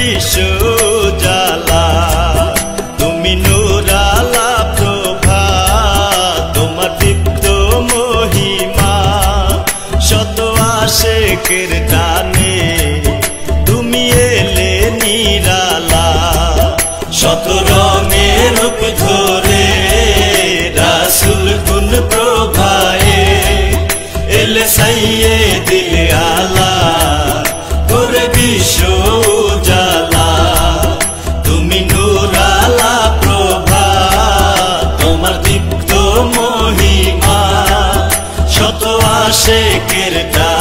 বিশ্ব জ্বালা। তুমি নূরালা প্রভা, তোমার দীপ্ত মহিমা, শত আশেকের টানে তুমি এলে নিরালা। শত রঙের রূপ ধরে রাসূল গুণ প্রভায়ে এলে সাইয়্যিদুল আলা, করে বিশ্ব জ্বালা। তুমি নূরালা প্রভা, তোমার দীপ্ত মহিমা, শত আশেকের টানে